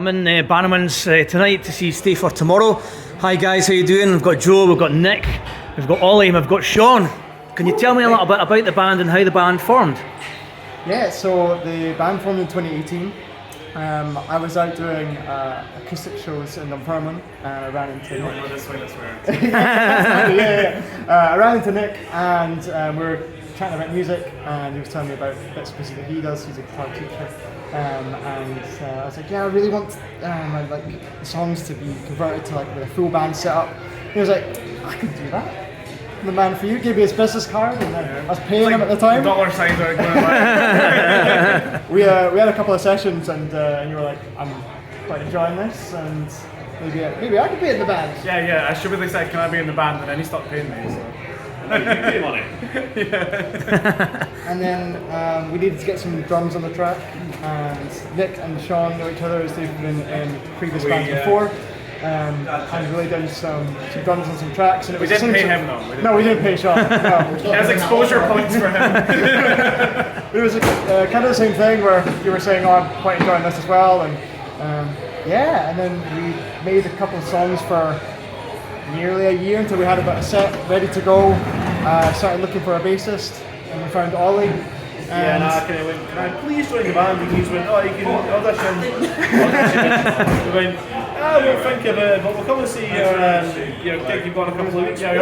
I'm in Bannermans tonight to see Stay for Tomorrow. Hi guys, how you doing? We've got Joe, we've got Nick, we've got Ollie, and we've got Sean. Can you tell me a little bit about the band and how the band formed? Yeah, so the band formed in 2018. I was out doing acoustic shows in Bannermans and I ran into Nick. Go this way, that's where. I ran into Nick and we were chatting about music and he was telling me about bits of music that he does. He's a guitar teacher. And I was like, yeah, I really want I'd like the songs to be converted to like a full band setup. He was like, I can do that. The man for you gave me his business card and I was paying him at the time. Dollar signs are going by. we had a couple of sessions and you were like, I'm quite enjoying this and maybe I could be in the band. Yeah, I should be like, can I be in the band? And then he stopped paying me. So. Pay money. And then we needed to get some drums on the track, and Nick and Sean know each other as they've been in previous bands before. And really done some drums on some tracks. And We didn't pay him though. No, we didn't pay Sean. No. There's exposure points for him. It was kind of the same thing where you were saying, oh, I'm quite enjoying this as well. And and then we made a couple of songs for nearly a year until we had about a set ready to go. Started looking for a bassist and we found Ollie. And I kind of went, can I please join the band? And he went, oh, you can audition. We went, we'll think of it, but we'll come and see your gig you've got in a couple of weeks. Yeah.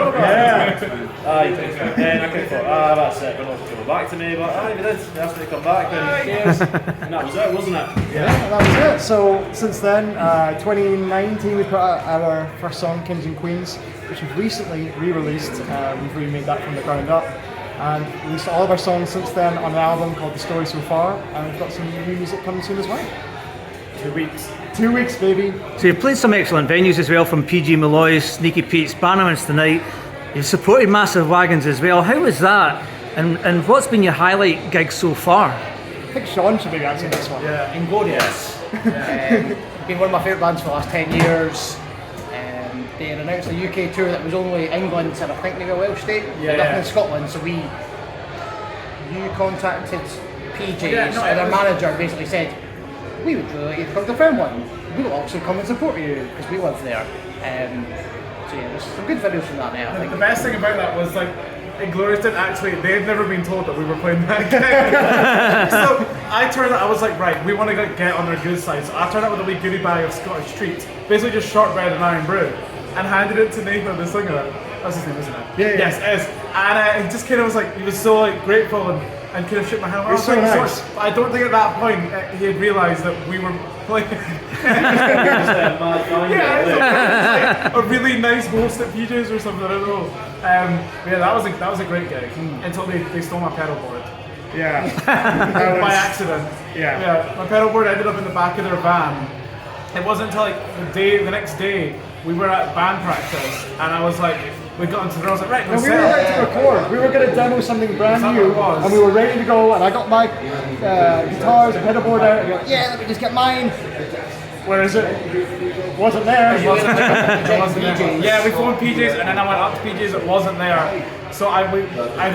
And I kind of thought, that's it, we're not coming back to me, but we did. They asked me to come back, and that was it, wasn't it? Yeah, that was it. So since then, 2019, we put out our first song, Kings and Queens, which we've recently re-released. We've remade that from the ground up. And released all of our songs since then on an album called The Story So Far, and we've got some new music coming soon as well. 2 weeks. 2 weeks, baby. So you've played some excellent venues as well, from PG Malloy's, Sneaky Pete's, Bannermans tonight. You've supported Massive Wagons as well. How was that? And what's been your highlight gig so far? I think Sean should be answering this one. Yeah. Inglorious. Been one of my favourite bands for the last 10 years. They announced a UK tour that was only England and I think maybe a Welsh state, nothing in Scotland. So you contacted PJs and their manager basically said, we would really like you to come to Fairmont. We'll also come and support you because we live there. So there's some good videos from that now, I think. The best thing about that was like, Inglorious didn't actually, they'd never been told that we were playing that gig. So I was like, right, we want to get on their good side. So I turned up with a wee goodie bag of Scottish treats, basically just shortbread and iron brew, and handed it to Nathan, the singer. That's his name, isn't it? Yeah. Yes, it is. And he just kind of was like, he was so like grateful and kind of shook my hand. You're so nice. I don't think at that point he had realised that we were playing. Like a really nice host at PJ's or something, I don't know. That was a great gig until they stole my pedal board. Yeah. By accident. Yeah. My pedal board ended up in the back of their van. It wasn't until like the next day we were at band practice and I was like, we got into the I was like, right, No, we were ready to record. We were going to demo something brand new, and we were ready to go. And I got my guitars and pedal board out. And you're like, yeah, let me just get mine. Where is it? Wasn't there. It wasn't there. Yeah, we phoned PJ's and then I went up to PJ's. It wasn't there. So I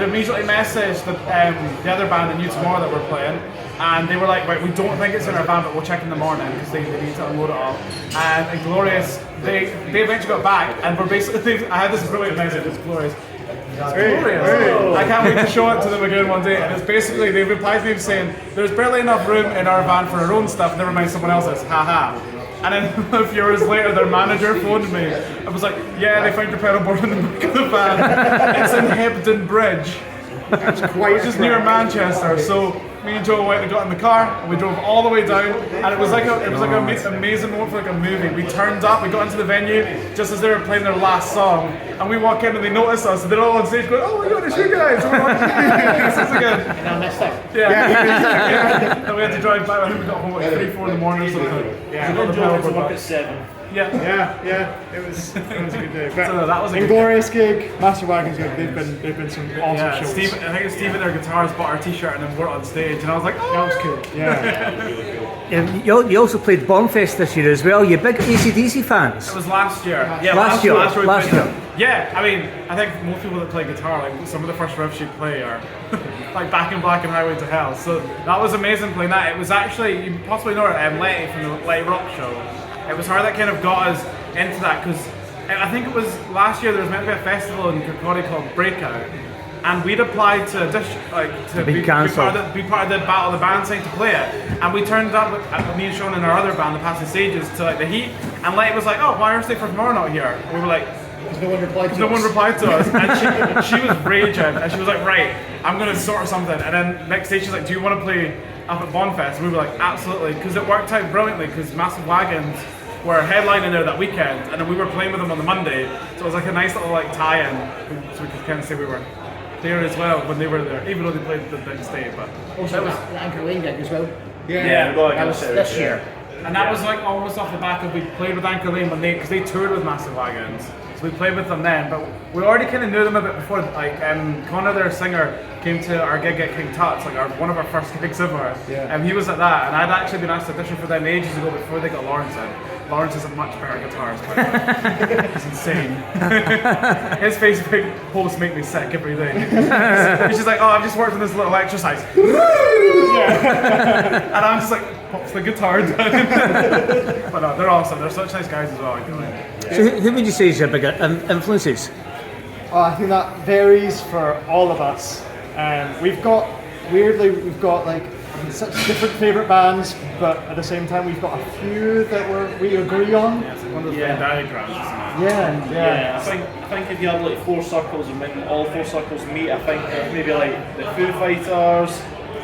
immediately messaged the other band, the New Tomorrow that we're playing, and they were like, right, we don't think it's in our van, but we'll check in the morning because they need to unload it all. And Inglorious, they eventually got back, and we're basically, I had this brilliant message. It's glorious. It's glorious. I can't wait to show it to them again one day. And it's basically, they've replied to me saying, there's barely enough room in our van for our own stuff, never mind someone else's, haha. And then a few hours later, their manager phoned me. I was like, yeah, they found your pedal board in the back of the van. It's in Hebden Bridge, which is near Manchester. So me and Joe went and got in the car, and we drove all the way down, and it was like an amazing moment for like a movie. We turned up, we got into the venue just as they were playing their last song, and we walk in and they notice us, and they're all on stage going, "Oh my God, it's you guys!" And we're like, "This again." And on this thing. Yeah. And we had to drive back. I think we got home at 3, 4 in the morning or something. Yeah, I got the pedal board at 7. Yeah. It was a good day. But So that was a good Inglorious gig, Massive Wagon's good. They've been some awesome Yeah, shows. Steve, I think Steve and their guitarist bought our t-shirt and then wore it on stage, and I was like, oh, That was cool. Yeah. You also played Bombfest this year as well. You're big AC/DC fans. It was last year. Yeah, Last year. we Last played year. them. Yeah, I mean, I think most people that play guitar, like some of the first riffs you play are like Back in Black and Highway to Hell. So that was amazing playing that. It was actually, you possibly know her, Letty from the Letty Rock Show. It was her that kind of got us into that because I think it was last year there was meant to be a festival in Kirkcaldy called Breakout. And we'd applied to audition, to be cancelled. be part of the Battle of the Band thing to play it. And we turned up with me and Sean and our other band, the Passing Stages, to like the Heat. And Letty was like, "Oh, why are Stay for Tomorrow not here?" And we were like, Because no one replied to no us. one replied to us, and she was raging, and she was like, "Right, I'm gonna sort something." And then next day she's like, "Do you want to play up at Bonfest?" And we were like, "Absolutely," because it worked out brilliantly. Because Massive Wagons were headlining there that weekend, and then we were playing with them on the Monday, so it was like a nice little like tie-in, so we could kind of say we were there as well when they were there, even though they played the next day. But Also, that was, the Anchor Lane gig as well. Yeah, we got That was against this it, year. and that was like almost off the back of we played with Anchor Lane when because they toured with Massive Wagons. So we played with them then, but we already kind of knew them a bit before. Like Connor, their singer, came to our gig at King Tut's, like one of our first gigs ever. Yeah. And he was at that, and I'd actually been asked to audition for them ages ago before they got Lawrence in. Lawrence is a much better guitarist, by the way. He's insane. His Facebook posts make me sick every day. He's just like, "Oh, I've just worked on this little exercise." And I'm just like, pops the guitar down. But no, they're awesome. They're such nice guys as well. I feel like. So who would you say is your big influences? I think that varies for all of us. We've got like such different favourite bands, but at the same time we've got a few that we agree on. Yeah, it's like one of those Yeah. Venn diagrams, isn't it? Yeah. I think if you had like 4 circles and when all 4 circles meet, I think maybe like the Foo Fighters,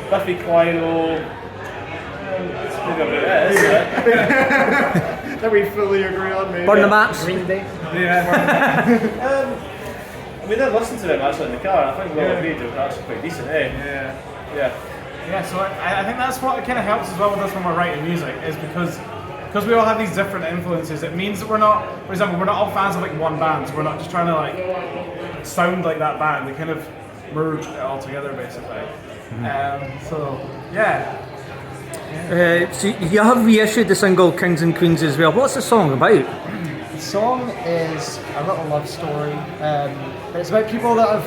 Biffy Clyro. That's maybe about it, isn't it? That we fully agree on, maybe. Burn the Maps? Green Day. Yeah. We did listen to them actually in the car. I think we all agreed they were actually quite decent, eh? Yeah. Yeah, so I think that's what kind of helps as well with us when we're writing music, is because we all have these different influences. It means that we're not, for example, we're not all fans of like one band, so we're not just trying to like sound like that band. We kind of merge it all together basically. So yeah. So you have reissued the single Kings and Queens as well. What's the song about? The song is a little love story. It's about people that have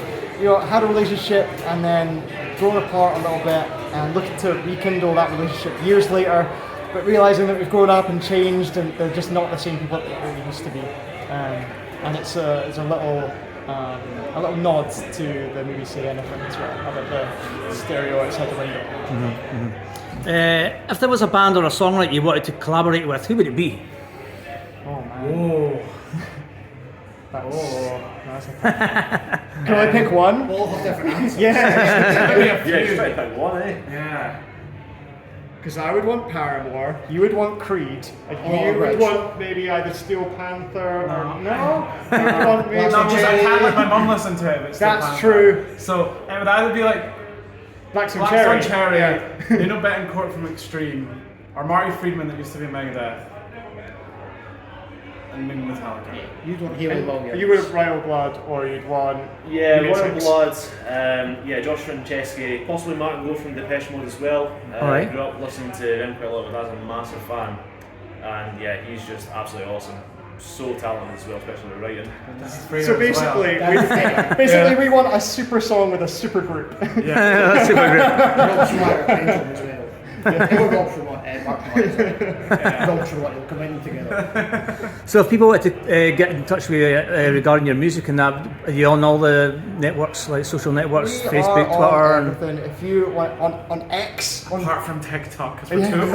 had a relationship and then grown apart a little bit and looking to rekindle that relationship years later, but realizing that we've grown up and changed and they're just not the same people that they used to be. And it's a little nod to the movie Say Anything as well, about the stereo outside the window. If there was a band or a songwriter you wanted to collaborate with, who would it be? Oh man. Oh. That's a Can I pick one? All have different answers. Yeah. Yeah, you try to pick one, eh? Yeah. Because I would want Paramore, you would want Creed, and Oh, you would right. want maybe either Steel Panther or no? You would want maybe No, because I can't let my mum listen to it. But it's still That's Panther. true. So it would either be like Black Sun Black Cherry. Sun Cherry, Yeah. you know Betancourt from Extreme, or Marty Friedman that used to be in Megadeth, and maybe Metallica. You don't hear it well yet. You would have Royal Blood, or you'd want Yeah, Unit Royal 6. Blood, Josh Franceschi, possibly Martin Gore from Depeche Mode as well. Alright. Grew up listening to them quite a lot, but I was a massive fan. And yeah, he's just absolutely awesome. So talented as well, especially with writing. So basically, we want a super song with a super group. That's super great. Rob Schreiber playing them as well. Or Rob Schreiber, Mark Schreiber. Rob Schreiber will come in together. So if people want to get in touch with you regarding your music and that, are you on all the networks, like social networks, We Facebook, are Twitter? on And everything. If you want on X, Apart from TikTok, because we're too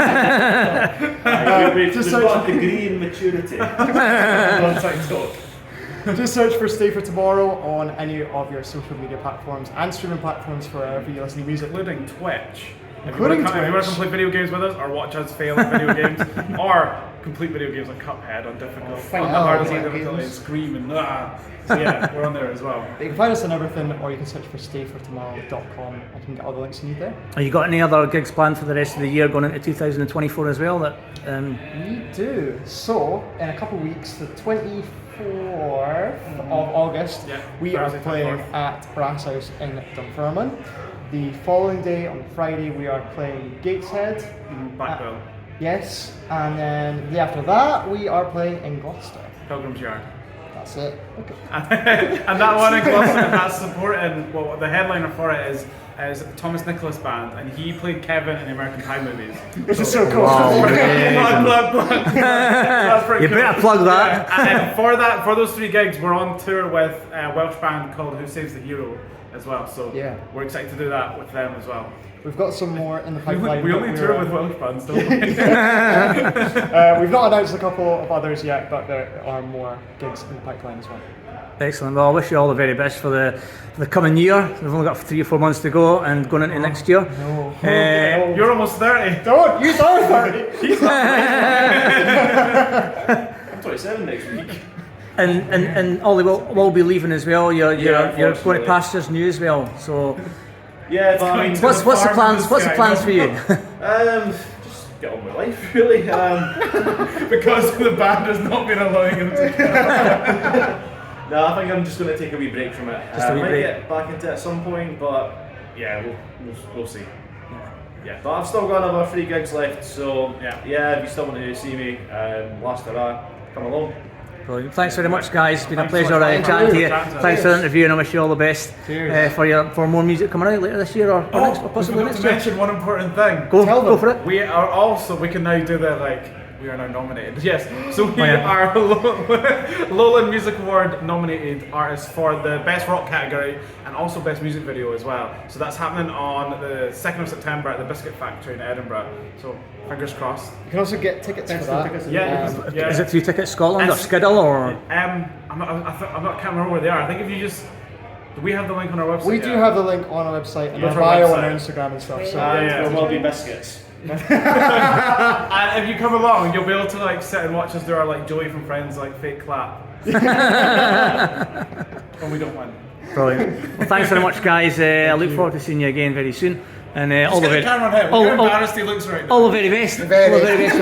We've just got a degree in maturity on TikTok. just search for Stay for Tomorrow on any of your social media platforms and streaming platforms for wherever you listen to music. including Twitch. If you Including want to come Twitch. play video games with us, or watch us fail at video games, or complete video games like Cuphead on difficult, Fine. on the hardest Oh, difficulty, games. screaming. So yeah, we're on there as well. You can find us on everything, or you can search for stayfortomorrow.com and you can get all the links you need there. Have you got any other gigs planned for the rest of the year going into 2024 as well? That We do. So, in a couple of weeks, the 24th of August, Yeah, we are Thursday, playing 24th. at Brass House in Dunfermline. The following day, on Friday, we are playing Gateshead. Backbill, Yes, and then the day after that, we are playing in Gloucester. Pilgrim's Yard. That's it. Okay. And that one in Gloucester, that's supporting, well, the headliner for it is Thomas Nicholas Band, and he played Kevin in the American Pie movies. Which is so cool. Plug. That's pretty you cool. better plug that. Yeah. And for those 3 gigs, we're on tour with a Welsh band called Who Saves the Hero as well. So Yeah. we're excited to do that with them as well. We've got some more in the pipeline. We but only we're, tour with Welsh bands, don't we? We've not announced a couple of others yet, but there are more gigs in the pipeline as well. Excellent. Well, I wish you all the very best for the coming year. We've only got 3 or 4 months to go and going into next year. No. You're almost 30. Don't! You are 30! I'm 27 next week. And Ollie will be leaving as well. You're going to unfortunately. pastures new as well. So Yeah, but I mean, what's the farm plans? in the What's the sky. plans for you? just get on with life, really. Because the band has not been allowing him to. No, I think I'm just going to take a wee break from it. Just a wee might break. get back into it at some point, but yeah, we'll see. Yeah, but I've still got another 3 gigs left, so yeah, if you still want to see me, last hurrah, come along. Brilliant. Thanks very much, guys. It's been a Thanks so pleasure much. chatting to you. Thank you. Thanks for the interview, and I wish you all the best for more music coming out later this year or next, or possibly we next forgot to year. mention one important thing. Go them. for it. We are also, we can now do the we are now nominated. Yes, so we yeah. are Lowland Music Award nominated artists for the Best Rock category and also Best Music Video as well. So that's happening on the 2nd of September at the Biscuit Factory in Edinburgh. So fingers crossed. You can also get tickets for that. Yeah, yeah. Is it through Ticket Scotland or It's- Skiddle or? I'm not, can't remember where they are. I think if you just, do we have the link on our website? We do have the link on our website and Go our to our bio on website. our Instagram and stuff. So yeah. There will be biscuits. And if you come along, you'll be able to sit and watch us do our Joey from Friends fake clap. When we don't win. Brilliant. Well, thanks very much, guys. I look forward to seeing you again very soon. And all the Get the very, camera on him. all, You're all, embarrassed he looks right now. all the very best. All the very best.